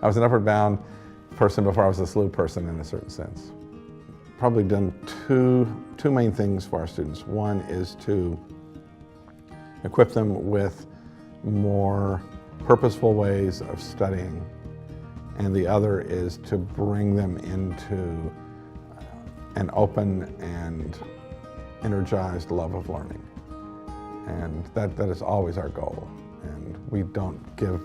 I was an Upward Bound person before I was a SLUH person in a certain sense. Probably done two main things for our students. One is to equip them with more purposeful ways of studying, and the other is to bring them into an open and energized love of learning. And that is always our goal. And we don't give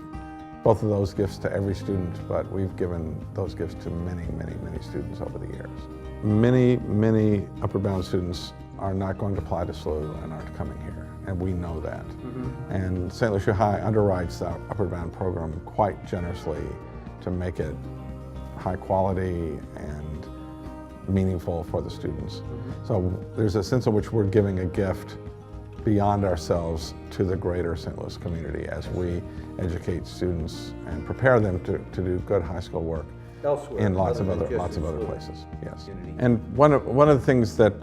both of those gifts to every student, but we've given those gifts to many, many, many students over the years. Many Upward Bound students are not going to apply to SLUH and aren't coming here, and we know that. And St. Lucia High underwrites the Upward Bound program quite generously to make it high quality and meaningful for the students. So there's a sense in which we're giving a gift beyond ourselves to the greater St. Louis community as we educate students and prepare them to do good high school work elsewhere, in lots of other places. Yes, and one of the things that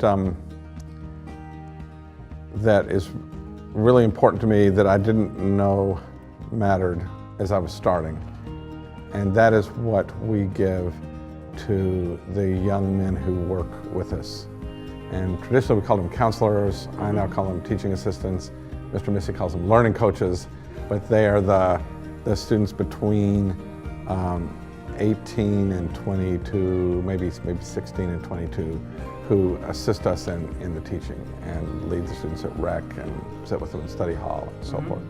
that is really important to me that I didn't know mattered as I was starting, and that is what we give to the young men who work with us. And traditionally we call them counselors. I now call them teaching assistants. Mr. Missy calls them learning coaches, but they are the students between 18 and 22, maybe 16 and 22, who assist us in the teaching and lead the students at rec and sit with them in study hall and so forth.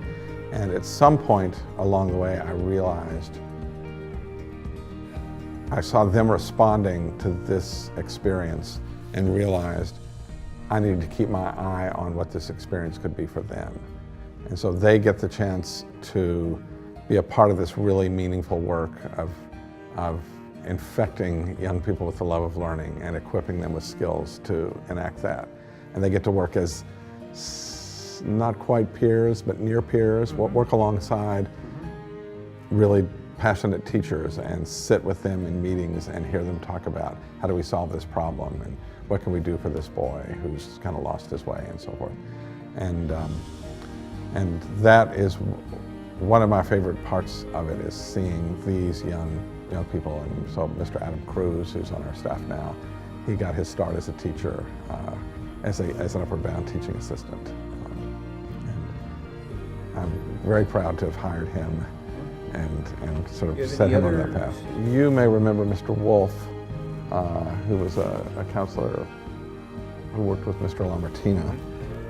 And at some point along the way, I realized I saw them responding to this experience and realized I needed to keep my eye on what this experience could be for them. And so they get the chance to be a part of this really meaningful work of infecting young people with the love of learning and equipping them with skills to enact that. And they get to work as not quite peers, but near peers, work alongside really passionate teachers and sit with them in meetings and hear them talk about how do we solve this problem and what can we do for this boy who's kind of lost his way and so forth. And that is one of my favorite parts of it, is seeing these young people. And so Mr. Adam Cruz, who's on our staff now, he got his start as a teacher, as an Upward Bound teaching assistant. And I'm very proud to have hired him and sort of set him on that path. You may remember Mr. Wolf, who was a counselor who worked with Mr. Lamartina.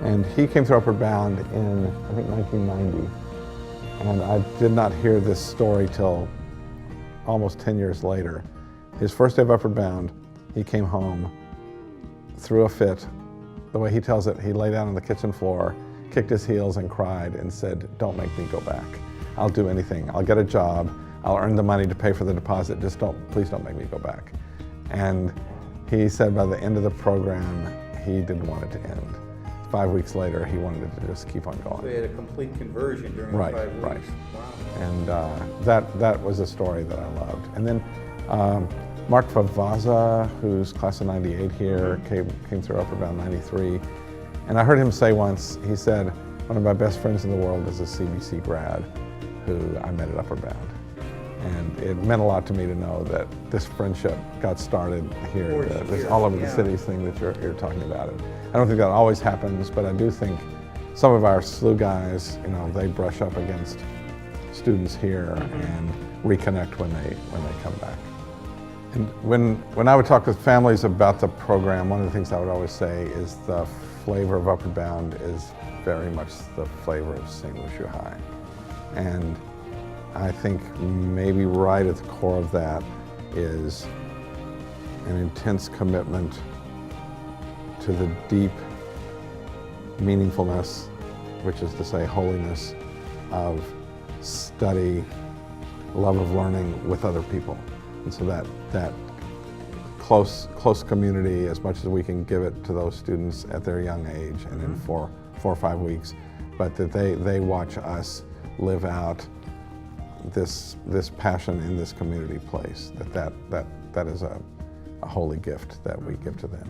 And he came through Upward Bound in, I think, 1990. And I did not hear this story till almost 10 years later. His first day of Upward Bound, he came home, threw a fit. The way he tells it, he lay down on the kitchen floor, kicked his heels and cried and said, "Don't make me go back. I'll do anything. I'll get a job. I'll earn the money to pay for the deposit. Please don't make me go back." And he said by the end of the program, he didn't want it to end. 5 weeks later, he wanted it to just keep on going. So he had a complete conversion during 5 weeks. Right. Wow. And that was a story that I loved. And then Mark Favaza, who's class of 98 here, came through Upward Bound 93. And I heard him say once, he said, "One of my best friends in the world is a CBC grad who I met at Upward Bound." And it meant a lot to me to know that this friendship got started here, this all over the cities thing that you're talking about. And I don't think that always happens, but I do think some of our SLUH guys, they brush up against students here and reconnect when they come back. And when I would talk with families about the program, one of the things I would always say is the flavor of Upward Bound is very much the flavor of St. Lucia High. And I think maybe right at the core of that is an intense commitment to the deep meaningfulness, which is to say holiness, of study, love of learning with other people. And so that close community, as much as we can give it to those students at their young age and in 4 or 5 weeks, but that they watch us live out this passion in this community place, that is a holy gift that we give to them.